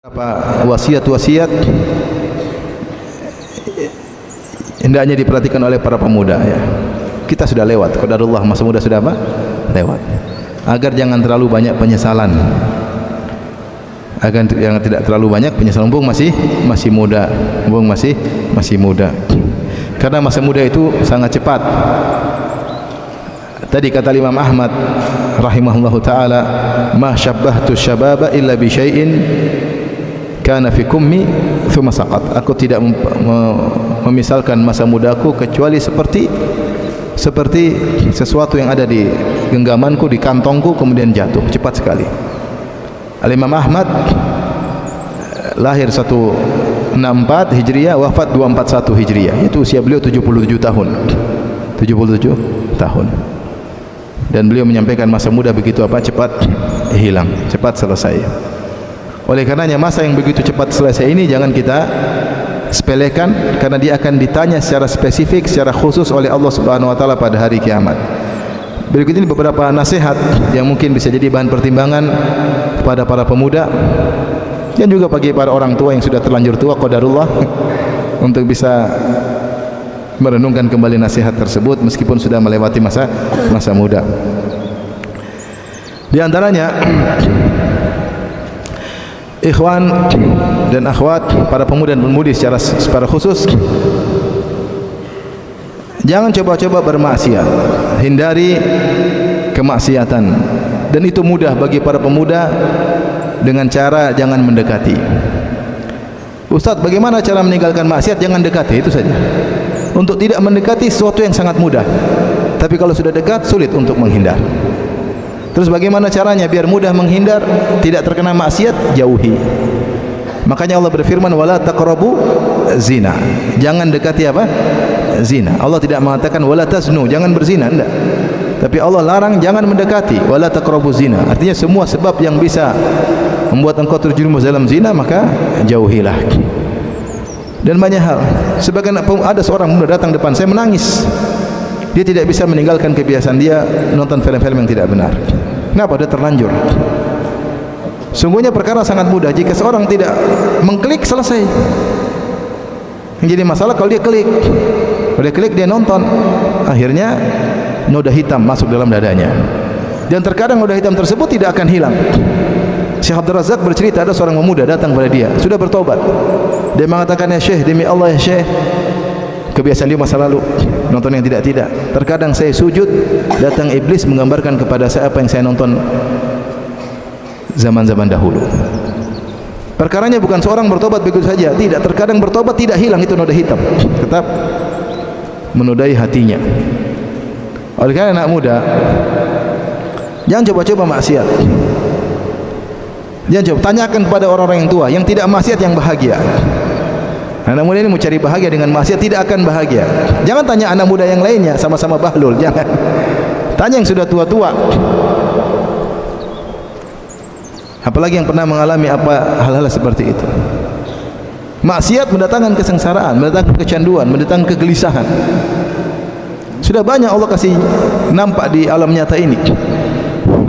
Apa wasiat-wasiat hendaknya diperhatikan oleh para pemuda ya. Kita sudah lewat, qadarullah, masa muda sudah apa? Lewat. Agar jangan terlalu banyak penyesalan. Agar jangan tidak terlalu banyak penyesalan, mumpung masih muda, mumpung masih muda. Karena masa muda itu sangat cepat. Tadi kata Imam Ahmad rahimahullahu taala, "Ma syabbahtu syababa illa bi syai'in kana fi kummi thumma saqat." Aku tidak memisalkan masa mudaku kecuali seperti sesuatu yang ada di genggamanku, di kantongku, kemudian jatuh cepat sekali. Al-Imam Ahmad lahir 164 Hijriah, wafat 241 Hijriah. Itu usia beliau 77 tahun. 77 tahun. Dan beliau menyampaikan masa muda begitu apa? Cepat hilang, cepat selesai. Oleh karenanya masa yang begitu cepat selesai ini jangan kita sepelekan, karena dia akan ditanya secara spesifik, secara khusus oleh Allah Subhanahu wa taala pada hari kiamat. Berikut ini beberapa nasihat yang mungkin bisa jadi bahan pertimbangan kepada para pemuda dan juga bagi para orang tua yang sudah terlanjur tua, qadarullah, untuk bisa merenungkan kembali nasihat tersebut meskipun sudah melewati masa muda. Di antaranya, ikhwan dan akhwat, para pemuda dan pemudi secara khusus, jangan coba-coba bermaksiat, hindari kemaksiatan. Dan itu mudah bagi para pemuda dengan cara jangan mendekati. Ustaz, bagaimana cara meninggalkan maksiat? Jangan dekati, itu saja. Untuk tidak mendekati sesuatu yang sangat mudah, tapi kalau sudah dekat sulit untuk menghindar. Terus bagaimana caranya biar mudah menghindar, tidak terkena maksiat? Jauhi. Makanya Allah berfirman, wala taqrabu zina. Jangan dekati apa? Zina. Allah tidak mengatakan wala taznu, jangan berzina, enggak. Tapi Allah larang jangan mendekati, wala taqrabu zina. Artinya semua sebab yang bisa membuat engkau terjerumus dalam zina, maka jauhilah. Dan banyak hal. Sebagian ada seorang muda datang depan saya menangis. Dia tidak bisa meninggalkan kebiasaan dia nonton film-film yang tidak benar. Kenapa? Dia terlanjur. Sungguhnya perkara sangat mudah. Jika seorang tidak mengklik, selesai. Yang jadi masalah kalau dia klik. Kalau dia klik, dia nonton. Akhirnya noda hitam masuk dalam dadanya. Dan terkadang noda hitam tersebut tidak akan hilang. Syekh Abdul Razak bercerita, ada seorang pemuda datang pada dia, sudah bertobat. Dia mengatakan, ya Syekh, demi Allah ya Syekh, kebiasaan dia masa lalu nonton yang tidak-tidak. Terkadang saya sujud, datang iblis menggambarkan kepada saya apa yang saya nonton zaman-zaman dahulu. Perkaranya bukan seorang bertobat begitu saja, tidak. Terkadang bertobat tidak hilang itu noda hitam, tetap menodai hatinya. Oleh karena anak muda, jangan coba-coba maksiat. Jangan coba, tanyakan kepada orang-orang yang tua yang tidak maksiat yang bahagia. Anak muda ini mau cari bahagia dengan maksiat tidak akan bahagia. Jangan tanya anak muda yang lainnya sama-sama bahlul, jangan. Tanya yang sudah tua-tua. Apalagi yang pernah mengalami hal-hal seperti itu. Maksiat mendatangkan kesengsaraan, mendatangkan kecanduan, mendatangkan kegelisahan. Sudah banyak Allah kasih nampak di alam nyata ini.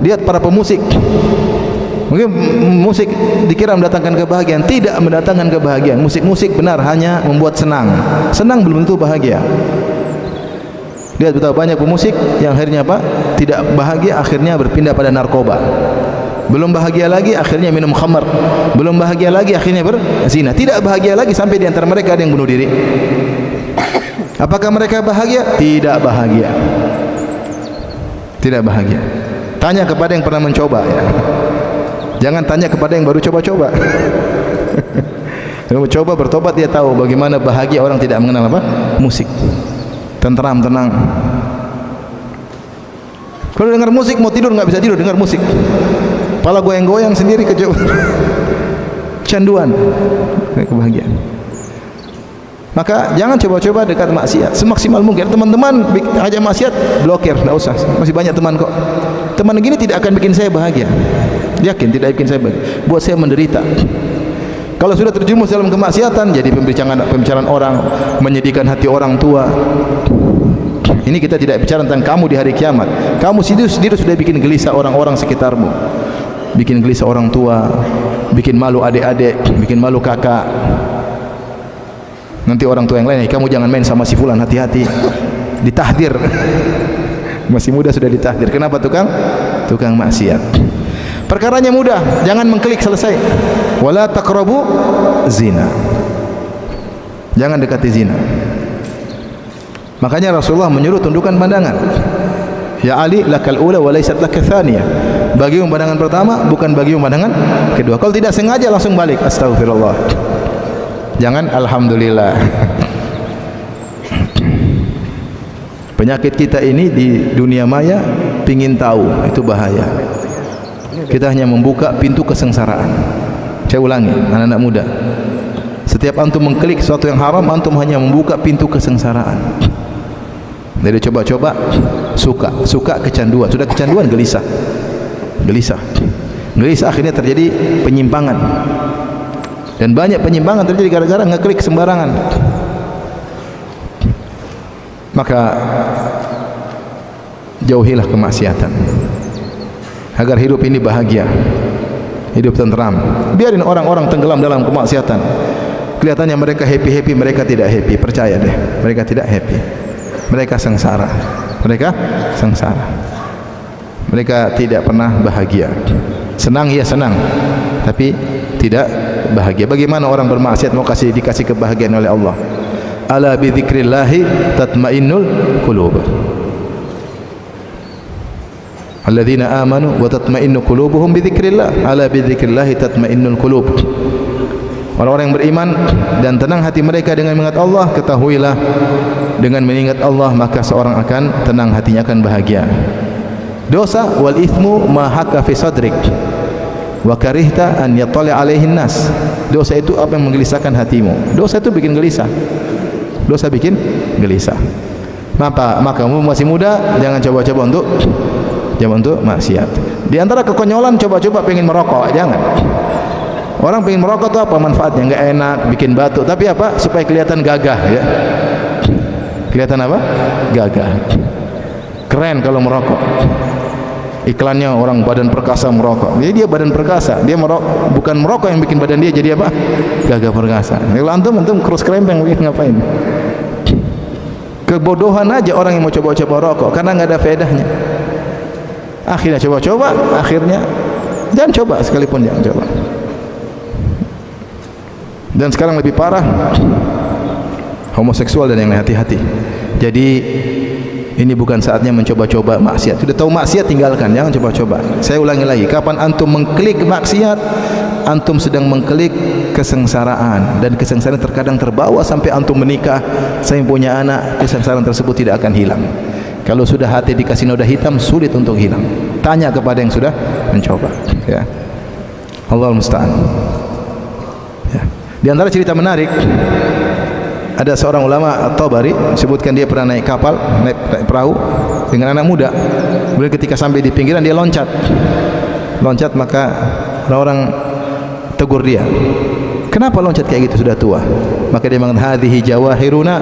Lihat para pemusik. Mungkin musik dikira mendatangkan kebahagiaan, tidak mendatangkan kebahagiaan. Musik-musik benar hanya membuat senang. Senang belum tentu bahagia. Lihat betapa banyak pemusik yang akhirnya apa? Tidak bahagia, akhirnya berpindah pada narkoba. Belum bahagia lagi, akhirnya minum khamar. Belum bahagia lagi, akhirnya berzina. Tidak bahagia lagi, sampai di antara mereka ada yang bunuh diri. Apakah mereka bahagia? Tidak bahagia. Tidak bahagia. Tanya kepada yang pernah mencoba ya. Jangan tanya kepada yang baru coba-coba. Yang mencoba bertobat dia tahu bagaimana bahagia orang tidak mengenal apa? Musik. Tenteram, tenang. Kalau dengar musik mau tidur nggak bisa tidur, dengar musik. Kepala goyang-goyang sendiri kecoba. Canduan. Kebahagiaan. Maka jangan coba-coba dekat maksiat semaksimal mungkin. Teman-teman ajak maksiat, blokir, enggak usah. Masih banyak teman kok. Teman gini tidak akan bikin saya bahagia. Yakin tidak bikin saya bahagia. Buat saya menderita. Kalau sudah terjerumus dalam kemaksiatan, jadi pembicaraan orang, menyedihkan hati orang tua. Ini kita tidak bicara tentang kamu di hari kiamat. Kamu sendiri sudah bikin gelisah orang-orang sekitarmu. bikin gelisah orang tua, bikin malu adik-adik, bikin malu kakak. Nanti orang tua yang lain, kamu jangan main sama si fulan, hati-hati. Ditahdir. Masih muda sudah ditahdir. Kenapa tukang maksiat? Perkaranya mudah, jangan mengklik, selesai. Wala taqrabu zina. Jangan dekati zina. Makanya Rasulullah menyuruh tundukkan pandangan. Ya Ali, lakal ula wa laysat laka tsaniyah. Bagimu pandangan pertama, bukan bagimu pandangan kedua. Kalau tidak sengaja langsung balik, astagfirullah. Jangan alhamdulillah. Penyakit kita ini di dunia maya, pingin tahu, itu bahaya. Kita hanya membuka pintu kesengsaraan. Saya ulangi, anak-anak muda, setiap antum mengklik sesuatu yang haram, antum hanya membuka pintu kesengsaraan. Jadi coba-coba suka kecanduan, sudah kecanduan gelisah akhirnya terjadi penyimpangan, dan banyak penyimpangan terjadi gara-gara ngeklik sembarangan. Maka jauhilah kemaksiatan agar hidup ini bahagia, hidup tenteram. Biarin orang-orang tenggelam dalam kemaksiatan, kelihatannya mereka happy, mereka tidak happy. Percaya deh, mereka tidak happy, mereka sengsara, mereka tidak pernah bahagia. Senang ya senang, tapi tidak bahagia. Bagaimana orang bermaksiat mau dikasih kebahagiaan oleh Allah? Ala bi dzikrillahi tatmainnul qulub. Alladzina amanu wa tatmainnu qulubuhum bi dzikrillah. Ala bi dzikrillahi tatmainnul qulub. Orang-orang yang beriman dan tenang hati mereka dengan mengingat Allah, ketahuilah dengan mengingat Allah maka seorang akan tenang hatinya, akan bahagia. Dosa wal ithmu ma haka fi sadrik wa karihta an yattali alaihin nas. Dosa itu apa yang menggelisahkan hatimu. Dosa itu bikin gelisah. Dosa bikin gelisah. Maka kamu masih muda, jangan coba-coba untuk maksiat. Di antara kekonyolan coba-coba pengen merokok, jangan. Orang pengen merokok itu apa manfaatnya? Enggak enak, bikin batuk, tapi apa? Supaya kelihatan gagah ya. Kelihatan apa? Gagah. Keren kalau merokok. Iklannya orang badan perkasa merokok. Jadi dia badan perkasa, dia merokok, bukan merokok yang bikin badan dia jadi apa? Gagah perkasa. Kalau antum kurus kerempeng bikin ngapain? Kebodohan aja orang yang mau coba-coba rokok karena nggak ada faedahnya. Akhirnya coba-coba, akhirnya jangan coba sekalipun, jangan coba. Dan sekarang lebih parah homoseksual dan yang lain, hati-hati. Jadi ini bukan saatnya mencoba-coba maksiat. Sudah tahu maksiat tinggalkan, jangan coba-coba. Saya ulangi lagi, kapan antum mengklik maksiat, antum sedang mengklik kesengsaraan, dan kesengsaraan terkadang terbawa sampai antum menikah, saya punya anak, kesengsaraan tersebut tidak akan hilang. Kalau sudah hati dikasih noda hitam, sulit untuk hilang. Tanya kepada yang sudah mencoba. Ya. Allahul musta'an. Ya. Di antara cerita menarik, ada seorang ulama At-Tabari sebutkan dia pernah naik kapal, naik perahu dengan anak muda. Kemudian ketika sampai di pinggiran dia loncat, maka orang tegur dia. Kenapa loncat kayak gitu, sudah tua? Maka dia mengatakan, hadhihi jawahiruna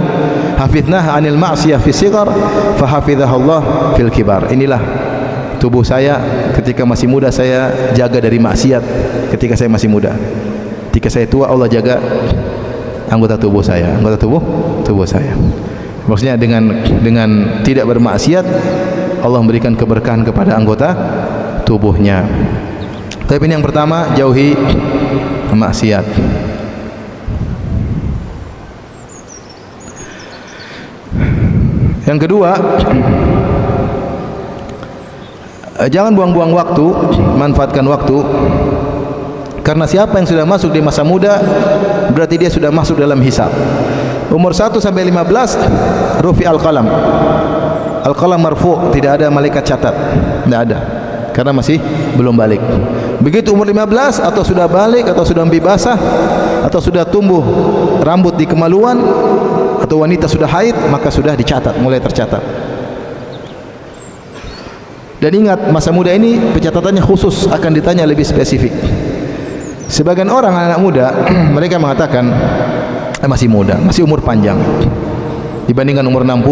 hafidnaha anil ma'siyah fi sighar fa hafidhahullah fil kibar. Inilah tubuh saya ketika masih muda, saya jaga dari maksiat ketika saya masih muda. Ketika saya tua, Allah jaga anggota tubuh saya, tubuh saya. Maksudnya dengan tidak bermaksiat, Allah memberikan keberkahan kepada anggota tubuhnya. Tapi ini yang pertama, jauhi maksiat. Yang kedua, jangan buang-buang waktu, manfaatkan waktu. Karena siapa yang sudah masuk di masa muda, berarti dia sudah masuk dalam hisab. Umur 1 sampai 15 rufi al-qalam. Al-qalam marfu', tidak ada malaikat catat. Tidak ada. Karena masih belum balik. Begitu umur 15 atau sudah balik atau sudah mimpi basah atau sudah tumbuh rambut di kemaluan atau wanita sudah haid, maka sudah dicatat, mulai tercatat. Dan ingat, masa muda ini pencatatannya khusus, akan ditanya lebih spesifik. Sebagian orang anak muda mereka mengatakan masih muda, masih umur panjang dibandingkan umur 60.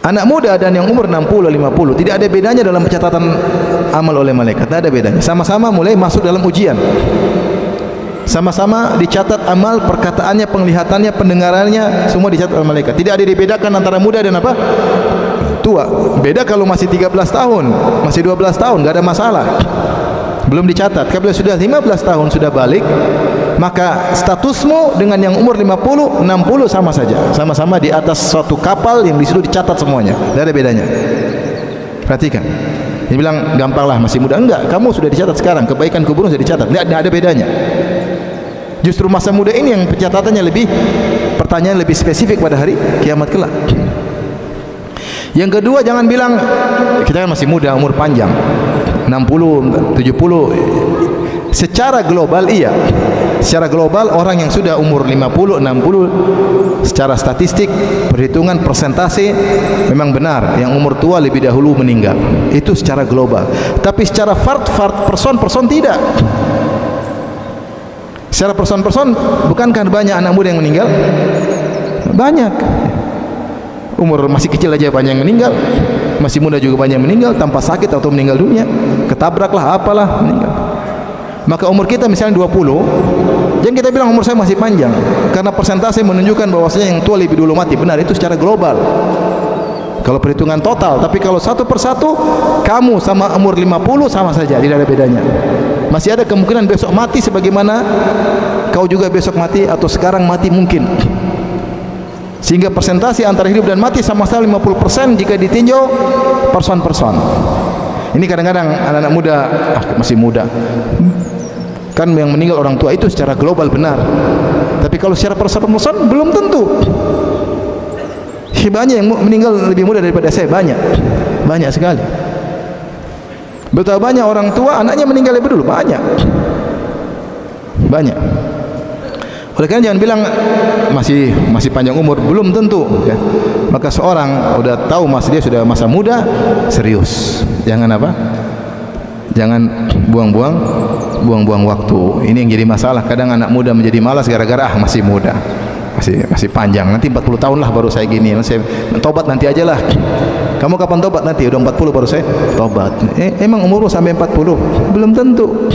Anak muda dan yang umur 60, 50 tidak ada bedanya dalam pencatatan amal oleh malaikat, tidak ada bedanya. Sama-sama mulai masuk dalam ujian. Sama-sama dicatat amal, perkataannya, penglihatannya, pendengarannya, semua dicatat oleh malaikat. Tidak ada dibedakan antara muda dan apa? Tua. Beda kalau masih 13 tahun, masih 12 tahun, enggak ada masalah. Belum dicatat. Kalau sudah 15 tahun sudah balik, maka statusmu dengan yang umur 50, 60 sama saja. Sama-sama di atas suatu kapal yang di situ dicatat semuanya. Tidak ada bedanya. Perhatikan. Dia bilang gampanglah masih muda. Enggak, kamu sudah dicatat sekarang. Kebaikan kuburmu sudah dicatat. Tidak ada bedanya. Justru masa muda ini yang pencatatannya lebih, pertanyaan lebih spesifik pada hari kiamat kelak. Yang kedua, jangan bilang kita kan masih muda, umur panjang, 60, 70. Secara global iya. Secara global orang yang sudah umur 50, 60 secara statistik, perhitungan persentase memang benar yang umur tua lebih dahulu meninggal. Itu secara global. Tapi secara fard person tidak. Secara person bukankah banyak anak muda yang meninggal? Banyak. Umur masih kecil aja banyak yang meninggal, masih muda juga banyak yang meninggal tanpa sakit atau meninggal dunia, ketabraklah apalah meninggal. Maka umur kita misalnya 20, jangan kita bilang umur saya masih panjang, karena persentase menunjukkan bahwasanya yang tua lebih dulu mati. Benar, itu secara global kalau perhitungan total. Tapi kalau satu persatu, kamu sama umur 50 sama saja, tidak ada bedanya. Masih ada kemungkinan besok mati sebagaimana kau juga besok mati atau sekarang mati mungkin. Sehingga persentase antara hidup dan mati sama-sama 50% jika ditinjau person. Ini kadang-kadang anak-anak muda, masih muda. Kan yang meninggal orang tua itu secara global benar. Tapi kalau secara person belum tentu. Banyak yang meninggal lebih muda daripada saya, banyak sekali. Betapa banyak orang tua anaknya meninggal lebih dulu, banyak. Oleh karena jangan bilang masih panjang umur, belum tentu ya. Maka seorang udah tahu dia sudah masa muda, serius. Jangan buang-buang waktu. Ini yang jadi masalah. Kadang anak muda menjadi malas gara-gara masih muda. Masih panjang. Nanti 40 tahun lah baru saya gini. Saya tobat nanti aja lah. Kamu kapan tobat nanti? Udah 40 baru saya tobat. Emang umurmu sampai 40? Belum tentu.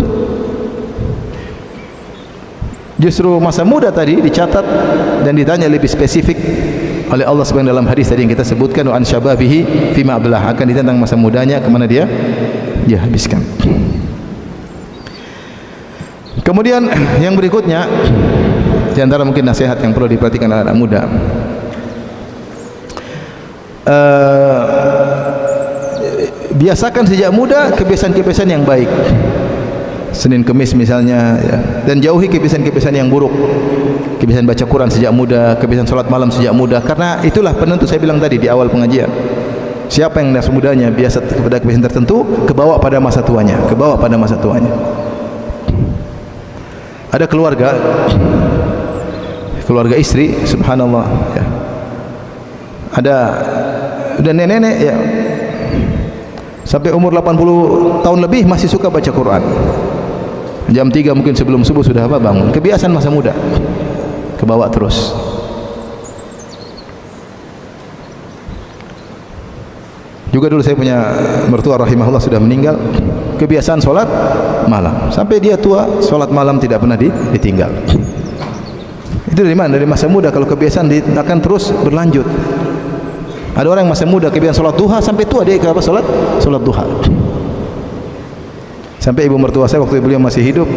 Justru masa muda tadi dicatat dan ditanya lebih spesifik oleh Allah Subhanahu dalam hadis tadi yang kita sebutkan, wa an syababihi fima ablah, akan ditentang masa mudanya kemana dia habiskan. Kemudian yang berikutnya di antara mungkin nasihat yang perlu diperhatikan oleh anak muda, biasakan sejak muda kebiasaan-kebiasaan yang baik. Senin Kemis misalnya ya. Dan jauhi kebiasaan-kebiasaan yang buruk. Kebiasaan baca Quran sejak muda, kebiasaan salat malam sejak muda, karena itulah penentu. Saya bilang tadi di awal pengajian, siapa yang masa mudanya biasa pada kebiasaan tertentu, kebawa pada masa tuanya. Ada keluarga istri, subhanallah ya. Ada udah nenek-nenek ya, sampai umur 80 tahun lebih masih suka baca Quran. Jam 3 mungkin sebelum subuh sudah bangun. Kebiasaan masa muda, kebawa terus. Juga dulu saya punya mertua rahimahullah sudah meninggal, kebiasaan sholat malam. Sampai dia tua, sholat malam tidak pernah ditinggal. Itu dari mana? Dari masa muda. Kalau kebiasaan akan terus berlanjut. Ada orang yang masa muda kebiasaan sholat duha, sampai tua dia kenapa sholat duha. Sampai ibu mertua saya waktu beliau masih hidup,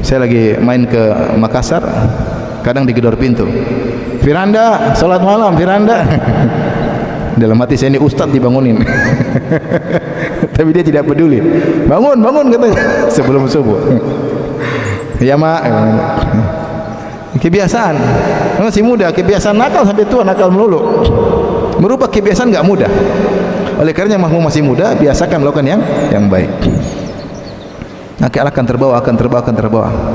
saya lagi main ke Makassar, kadang digedor pintu, Firanda, sholat malam, Firanda. Dalam hati saya, ini ustadz dibangunin. Tapi dia tidak peduli. Bangun katanya sebelum subuh. Ya mak, kebiasaan masih muda, kebiasaan nakal sampai tua nakal melulu. Merubah kebiasaan enggak mudah. Oleh karenanya masih muda, biasakan melakukan yang baik. Akal akan terbawa.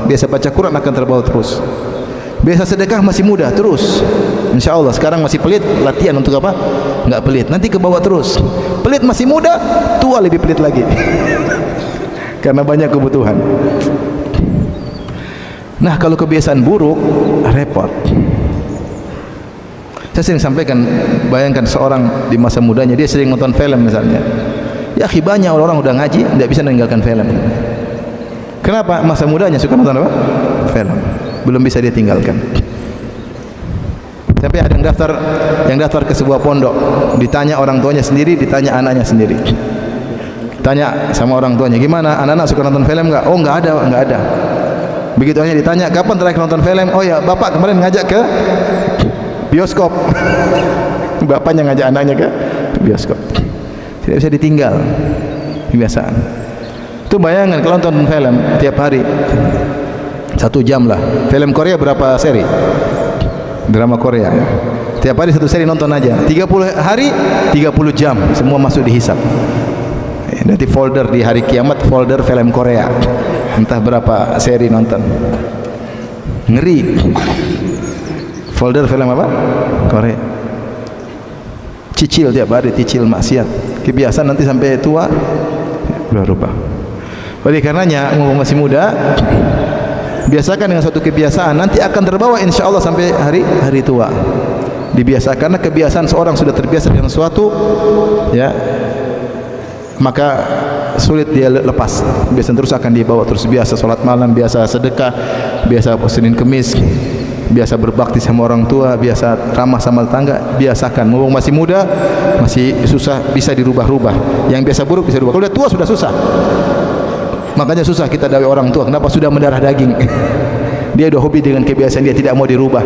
Biasa baca Quran akan terbawa terus. Biasa sedekah masih muda terus. Insya Allah. Sekarang masih pelit, latihan untuk apa? Enggak pelit. Nanti ke bawah terus. Pelit masih muda, tua lebih pelit lagi. Karena banyak kebutuhan. Nah, kalau kebiasaan buruk, repot. Saya sering sampaikan, bayangkan seorang di masa mudanya dia sering nonton film misalnya. Ya akhi, banyak orang udah ngaji tidak bisa meninggalkan film. Kenapa? Masa mudanya suka nonton apa? Film. Belum bisa dia tinggalkan. Sampai ada yang daftar ke sebuah pondok, ditanya orang tuanya sendiri, ditanya anaknya sendiri. Tanya sama orang tuanya, gimana anak-anak suka nonton film enggak? Oh, enggak ada. Begitu hanya ditanya, kapan terakhir nonton film? Oh ya, bapak kemarin ngajak ke bioskop. Bapaknya ngajak anaknya ke bioskop. Tidak bisa ditinggal. Kebiasaan. Itu bayangan kalau nonton film tiap hari 1 jam lah. Film Korea berapa seri? Drama Korea ya. Tiap hari 1 seri nonton aja. 30 hari 30 jam semua masuk dihisap. Nanti folder di hari kiamat, folder film Korea. Entah berapa seri nonton. Ngeri. Folder film apa? Korea. Cicil tiap hari, cicil maksiat. Kebiasaan nanti sampai tua berubah. Oleh karenanya, mumpung masih muda, biasakan dengan suatu kebiasaan, nanti akan terbawa insya Allah sampai hari tua. Dibiasakan, karena kebiasaan seorang sudah terbiasa dengan sesuatu, ya, maka sulit dia lepas. Biasa terus akan dibawa terus, biasa salat malam, biasa sedekah, biasa Senin Kemis, biasa berbakti sama orang tua, biasa ramah sama tetangga. Biasakan, mumpung masih muda, masih susah, bisa dirubah-rubah. Yang biasa buruk bisa dirubah. Kalau udah tua sudah susah. Makanya susah kita dawai orang tua. Kenapa? Sudah mendarah daging. Dia udah hobi dengan kebiasaan dia, tidak mau dirubah.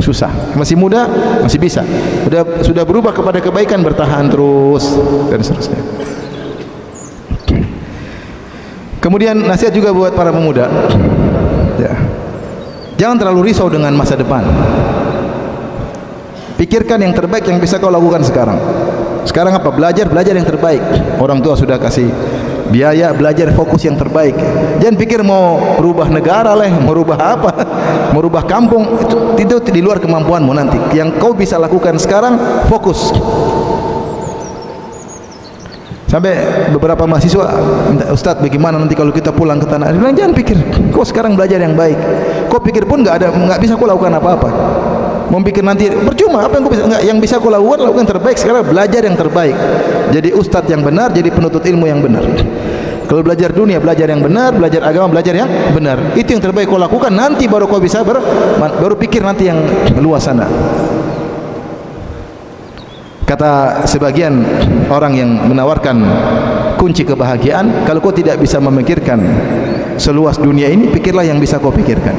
Susah. Masih muda masih bisa. Sudah berubah kepada kebaikan, bertahan terus dan seterusnya. Kemudian nasihat juga buat para pemuda. Ya. Jangan terlalu risau dengan masa depan. Pikirkan yang terbaik yang bisa kau lakukan sekarang. Sekarang apa? Belajar yang terbaik. Orang tua sudah kasih biaya, belajar fokus yang terbaik. Jangan pikir mau merubah negara lah, mau merubah apa, merubah kampung, itu di luar kemampuanmu nanti. Yang kau bisa lakukan sekarang, fokus. Sampai beberapa mahasiswa, Ustaz bagaimana nanti kalau kita pulang ke tanah air? Bilang jangan pikir, kau sekarang belajar yang baik. Kau pikir pun nggak bisa kau lakukan apa-apa. Mau pikir nanti percuma, apa yang kau bisa? Enggak, yang bisa kau lakukan yang terbaik sekarang, belajar yang terbaik. Jadi ustaz yang benar, jadi penuntut ilmu yang benar. Kalau belajar dunia, belajar yang benar, belajar agama, belajar yang benar. Itu yang terbaik kau lakukan, nanti baru kau bisa baru pikir nanti yang luas sana. Kata sebagian orang yang menawarkan kunci kebahagiaan, kalau kau tidak bisa memikirkan seluas dunia ini, pikirlah yang bisa kau pikirkan.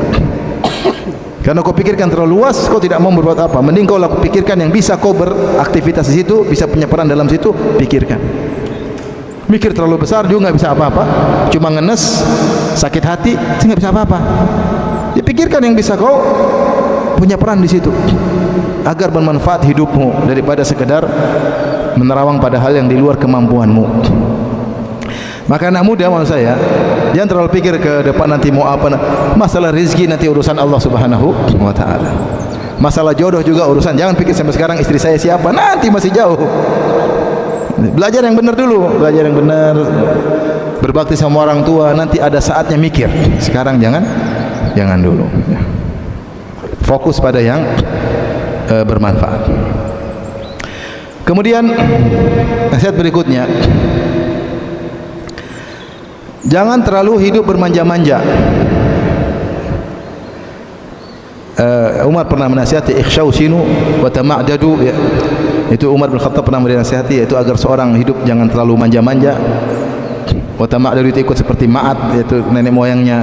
Karena kau pikirkan terlalu luas, kau tidak mau berbuat apa. Mending kau pikirkan yang bisa kau beraktivitas di situ, bisa punya peran dalam situ, pikirkan. Mikir terlalu besar juga nggak bisa apa-apa, cuma ngenes, sakit hati, nggak bisa apa-apa. Ya pikirkan yang bisa kau punya peran di situ, agar bermanfaat hidupmu daripada sekedar menerawang pada hal yang di luar kemampuanmu. Maka anak muda maksud saya, jangan terlalu pikir ke depan nanti mau apa. Masalah rezeki nanti urusan Allah Subhanahu wa taala. Masalah jodoh juga urusan. Jangan pikir sampai sekarang istri saya siapa, nanti masih jauh. Belajar yang benar dulu, belajar yang benar. Berbakti sama orang tua, nanti ada saatnya mikir. Sekarang jangan dulu. Fokus pada yang bermanfaat. Kemudian nasihat berikutnya, jangan terlalu hidup bermanja-manja. Umar pernah menasihati ikhshawsinu wa tama'dadu, ya. Itu Umar bin Khattab pernah menasihati, yaitu agar seorang hidup jangan terlalu manja-manja. Wa tama'dadu itu ikut seperti Ma'ad, yaitu nenek moyangnya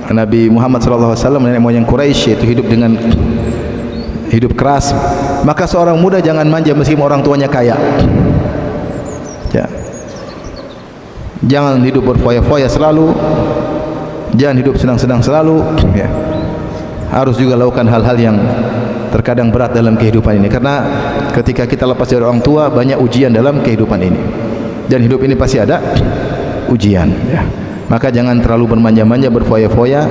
Nabi Muhammad SAW, nenek moyang Quraisy, yaitu hidup dengan hidup keras. Maka seorang muda jangan manja meskipun orang tuanya kaya. Ya. Jangan hidup berfoya-foya selalu, jangan hidup senang-senang selalu, ya. Harus juga lakukan hal-hal yang terkadang berat dalam kehidupan ini, karena ketika kita lepas dari orang tua banyak ujian dalam kehidupan ini, dan hidup ini pasti ada ujian, ya. Maka jangan terlalu bermanja-manja, berfoya-foya,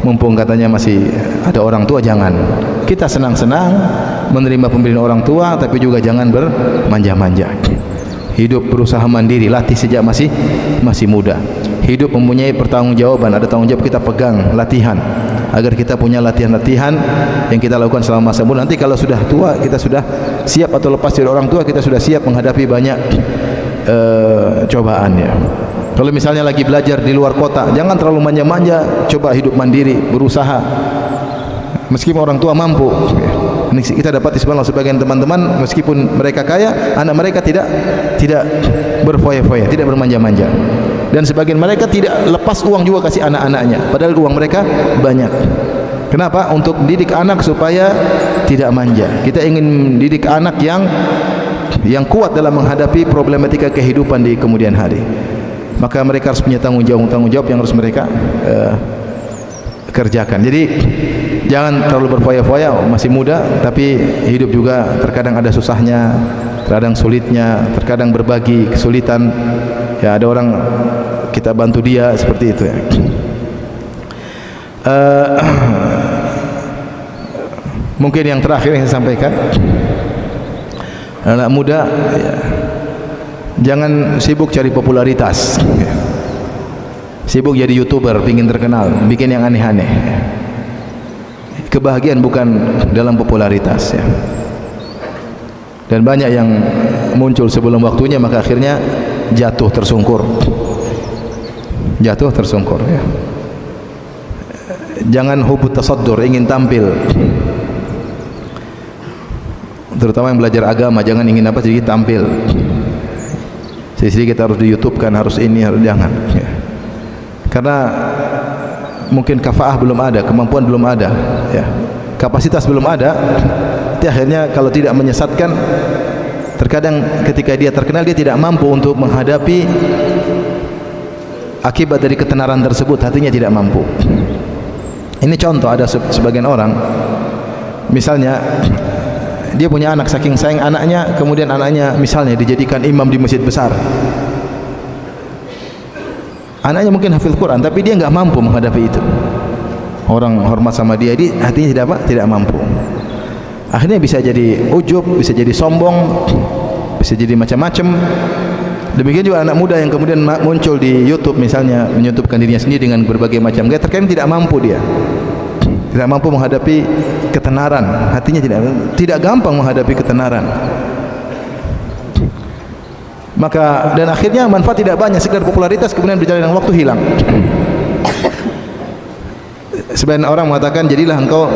mumpung katanya masih ada orang tua. Jangan. Kita senang-senang menerima pemberian orang tua, tapi juga jangan bermanja-manja. Hidup berusaha mandiri, latih sejak masih muda. Hidup mempunyai pertanggungjawaban, ada tanggung jawab kita pegang, latihan. agar kita punya latihan-latihan yang kita lakukan selama masa muda. Nanti kalau sudah tua kita sudah siap, atau lepas dari orang tua kita sudah siap menghadapi banyak cobaan ya. Kalau misalnya lagi belajar di luar kota, jangan terlalu manja-manja, coba hidup mandiri, berusaha. Meskipun orang tua mampu. Ini kita dapat di sebagian teman-teman, meskipun mereka kaya, anak mereka tidak berfoya-foya, tidak bermanja-manja. Dan sebagian mereka tidak lepas uang juga kasih anak-anaknya, padahal uang mereka banyak. Kenapa? Untuk didik anak supaya tidak manja. Kita ingin didik anak yang kuat dalam menghadapi problematika kehidupan di kemudian hari. Maka mereka harus punya tanggung jawab yang harus mereka kerjakan. Jadi jangan terlalu berfoya-foya, masih muda, tapi hidup juga terkadang ada susahnya, terkadang sulitnya, terkadang berbagi kesulitan. Ya, ada orang kita bantu dia seperti itu ya. Mungkin yang terakhir yang saya sampaikan, anak muda ya, jangan sibuk cari popularitas ya. Sibuk jadi YouTuber, ingin terkenal, bikin yang aneh-aneh ya. Kebahagiaan bukan dalam popularitas ya. Dan banyak yang muncul sebelum waktunya, maka akhirnya jatuh tersungkur ya. Jangan hubut tasaddur, ingin tampil, terutama yang belajar agama. Jangan ingin apa, sedikit tampil, sedikit kita harus di YouTube kan, harus ini, harus jangan ya. Karena mungkin kafaah belum ada, kemampuan belum ada ya, kapasitas belum ada. Jadi akhirnya kalau tidak menyesatkan, terkadang ketika dia terkenal dia tidak mampu untuk menghadapi akibat dari ketenaran tersebut, hatinya tidak mampu. Ini contoh, ada sebagian orang misalnya dia punya anak, saking sayang anaknya, kemudian anaknya misalnya dijadikan imam di masjid besar. Anaknya mungkin hafil Quran, tapi dia enggak mampu menghadapi itu. Orang hormat sama dia, hatinya tidak mampu. Akhirnya bisa jadi ujub, bisa jadi sombong, bisa jadi macam-macam. Demikian juga anak muda yang kemudian muncul di YouTube misalnya, menyutupkan dirinya sendiri dengan berbagai macam gaya, terkadang tidak mampu dia. Tidak mampu menghadapi ketenaran, hatinya tidak gampang menghadapi ketenaran. Maka dan akhirnya manfaat tidak banyak, sekedar popularitas, kemudian berjalan dengan waktu hilang. Sebagian orang mengatakan, jadilah engkau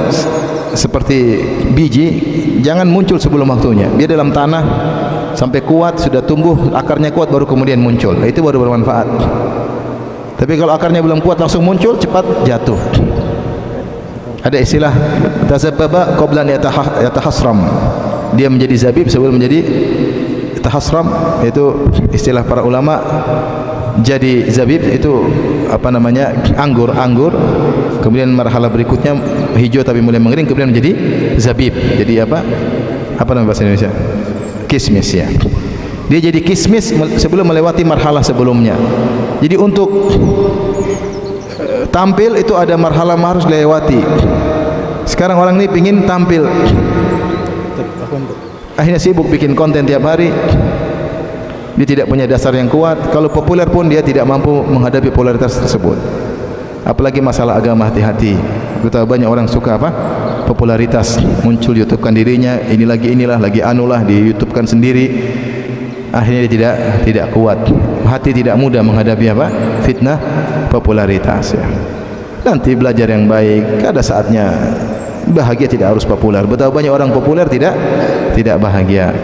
seperti biji, jangan muncul sebelum waktunya. Dia dalam tanah sampai kuat, sudah tumbuh, akarnya kuat, baru kemudian muncul. Nah, itu baru bermanfaat. Tapi kalau akarnya belum kuat langsung muncul, cepat jatuh. Ada istilah tazabbaba qabla an yatahasram. Dia menjadi zabib sebelum menjadi tahasram, yaitu istilah para ulama. Jadi zabib itu apa namanya, anggur, kemudian marhalah berikutnya hijau tapi mulai mengering, kemudian menjadi zabib. Jadi apa nama bahasa Indonesia? Kismis ya. Dia jadi kismis sebelum melewati marhalah sebelumnya. Jadi untuk tampil itu ada marhalah harus dilewati. Sekarang orang ini pingin tampil, akhirnya sibuk bikin konten tiap hari. Dia tidak punya dasar yang kuat. Kalau populer pun dia tidak mampu menghadapi popularitas tersebut. Apalagi masalah agama, hati-hati. Kita banyak orang suka apa? Popularitas, muncul YouTubekan dirinya, inilah lagi anulah, di YouTubekan sendiri. Akhirnya dia tidak kuat. Hati tidak mudah menghadapi apa? Fitnah popularitas ya. Nanti belajar yang baik, ada saatnya. Bahagia tidak harus populer. Betapa banyak orang populer tidak bahagia.